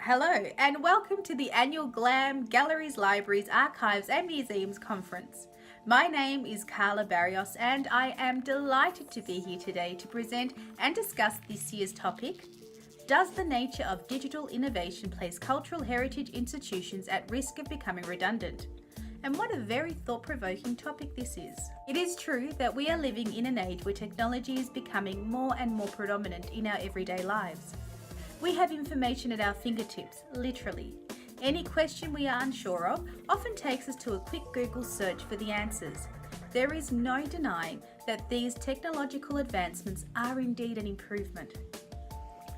Hello and welcome to the annual GLAM Galleries, Libraries, Archives and Museums Conference. My name is Carla Barrios and I am delighted to be here today to present and discuss this year's topic, Does the nature of digital innovation place cultural heritage institutions at risk of becoming redundant? And what a very thought-provoking topic this is. It is true that we are living in an age where technology is becoming more and more predominant in our everyday lives. We have information at our fingertips, literally. Any question we are unsure of often takes us to a quick Google search for the answers. There is no denying that these technological advancements are indeed an improvement.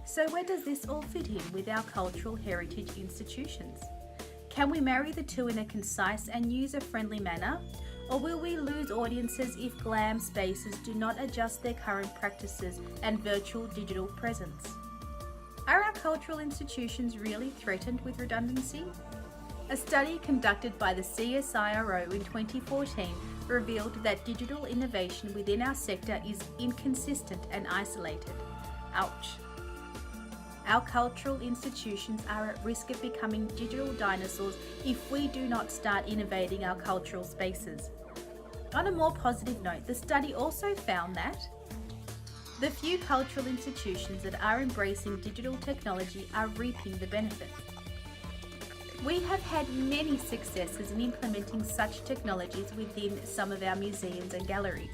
So where does this all fit in with our cultural heritage institutions? Can we marry the two in a concise and user-friendly manner? Or will we lose audiences if GLAM spaces do not adjust their current practices and virtual digital presence? Are our cultural institutions really threatened with redundancy? A study conducted by the CSIRO in 2014 revealed that digital innovation within our sector is inconsistent and isolated. Ouch. Our cultural institutions are at risk of becoming digital dinosaurs if we do not start innovating our cultural spaces. On a more positive note, the study also found that the few cultural institutions that are embracing digital technology are reaping the benefits. We have had many successes in implementing such technologies within some of our museums and galleries.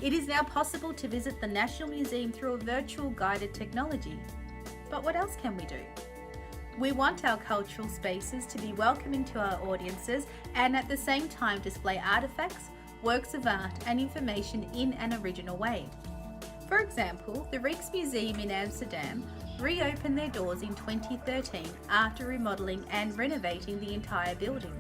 It is now possible to visit the National Museum through a virtual guided technology. But what else can we do? We want our cultural spaces to be welcoming to our audiences and at the same time display artifacts, works of art and information in an original way. For example, the Rijksmuseum in Amsterdam reopened their doors in 2013 after remodelling and renovating the entire building.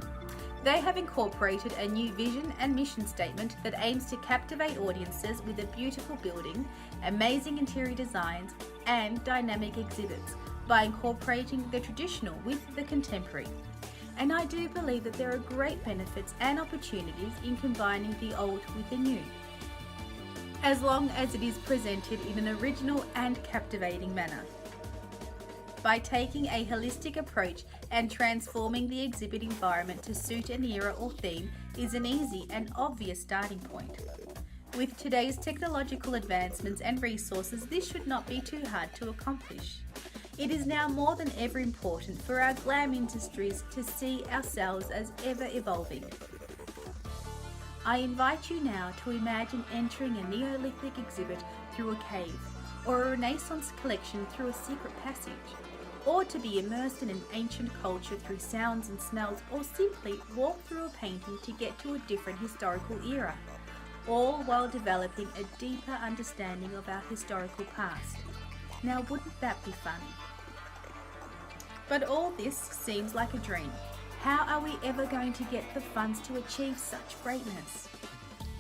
They have incorporated a new vision and mission statement that aims to captivate audiences with a beautiful building, amazing interior designs, and dynamic exhibits by incorporating the traditional with the contemporary. And I do believe that there are great benefits and opportunities in combining the old with the new, as long as it is presented in an original and captivating manner. By taking a holistic approach and transforming the exhibit environment to suit an era or theme is an easy and obvious starting point. With today's technological advancements and resources, this should not be too hard to accomplish. It is now more than ever important for our GLAM industries to see ourselves as ever evolving. I invite you now to imagine entering a Neolithic exhibit through a cave, or a Renaissance collection through a secret passage, or to be immersed in an ancient culture through sounds and smells, or simply walk through a painting to get to a different historical era, all while developing a deeper understanding of our historical past. Now, wouldn't that be fun? But all this seems like a dream. How are we ever going to get the funds to achieve such greatness?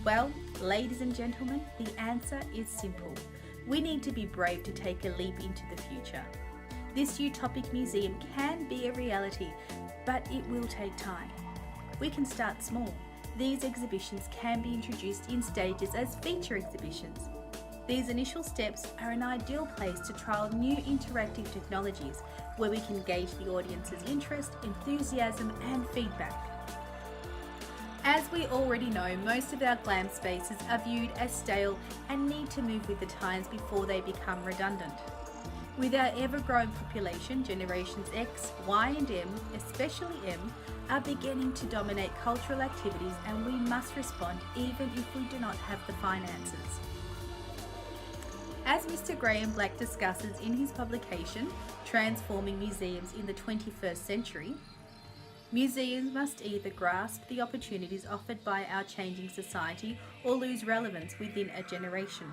Well, ladies and gentlemen, the answer is simple. We need to be brave to take a leap into the future. This utopic museum can be a reality, but it will take time. We can start small. These exhibitions can be introduced in stages as feature exhibitions. These initial steps are an ideal place to trial new interactive technologies where we can gauge the audience's interest, enthusiasm and feedback. As we already know, most of our GLAM spaces are viewed as stale and need to move with the times before they become redundant. With our ever-growing population, generations X, Y and M, especially M, are beginning to dominate cultural activities and we must respond even if we do not have the finances. As Mr. Graham Black discusses in his publication, Transforming Museums in the 21st Century, museums must either grasp the opportunities offered by our changing society or lose relevance within a generation.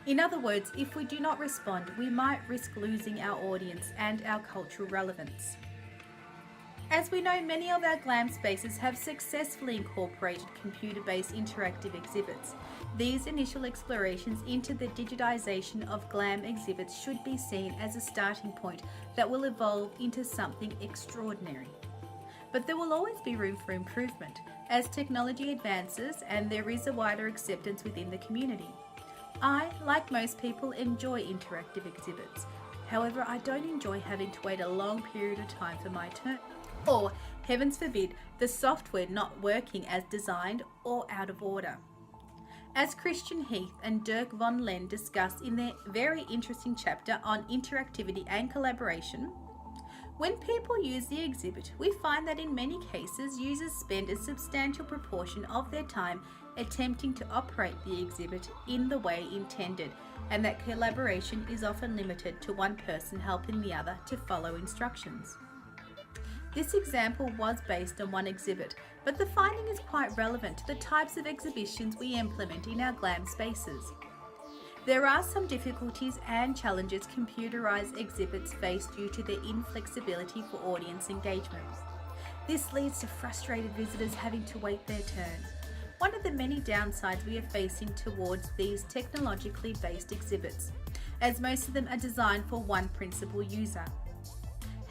In other words, if we do not respond, we might risk losing our audience and our cultural relevance. As we know, many of our GLAM spaces have successfully incorporated computer-based interactive exhibits. These initial explorations into the digitization of GLAM exhibits should be seen as a starting point that will evolve into something extraordinary. But there will always be room for improvement as technology advances and there is a wider acceptance within the community. I, like most people, enjoy interactive exhibits. However, I don't enjoy having to wait a long period of time for my turn. Or, heavens forbid, the software not working as designed or out of order. As Christian Heath and Dirk von Len discuss in their very interesting chapter on interactivity and collaboration, when people use the exhibit, we find that in many cases users spend a substantial proportion of their time attempting to operate the exhibit in the way intended, and that collaboration is often limited to one person helping the other to follow instructions. This example was based on one exhibit, but the finding is quite relevant to the types of exhibitions we implement in our GLAM spaces. There are some difficulties and challenges computerized exhibits face due to their inflexibility for audience engagement. This leads to frustrated visitors having to wait their turn. One of the many downsides we are facing towards these technologically based exhibits, as most of them are designed for one principal user.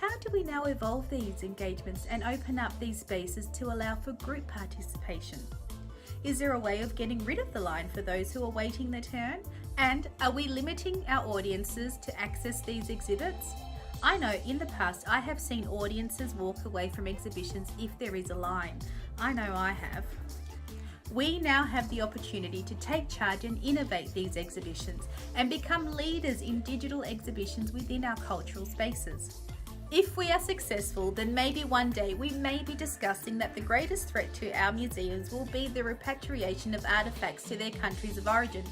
How do we now evolve these engagements and open up these spaces to allow for group participation? Is there a way of getting rid of the line for those who are waiting their turn? And are we limiting our audiences to access these exhibits? I know in the past I have seen audiences walk away from exhibitions if there is a line. I know I have. We now have the opportunity to take charge and innovate these exhibitions and become leaders in digital exhibitions within our cultural spaces. If we are successful, then maybe one day we may be discussing that the greatest threat to our museums will be the repatriation of artifacts to their countries of origin,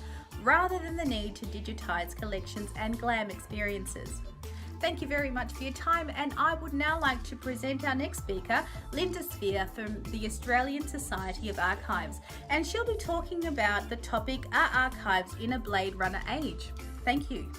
rather than the need to digitize collections and GLAM experiences. Thank you very much for your time, and I would now like to present our next speaker, Linda Sphere from the Australian Society of Archives, and she'll be talking about the topic, Are Archives in a Blade Runner Age? Thank you.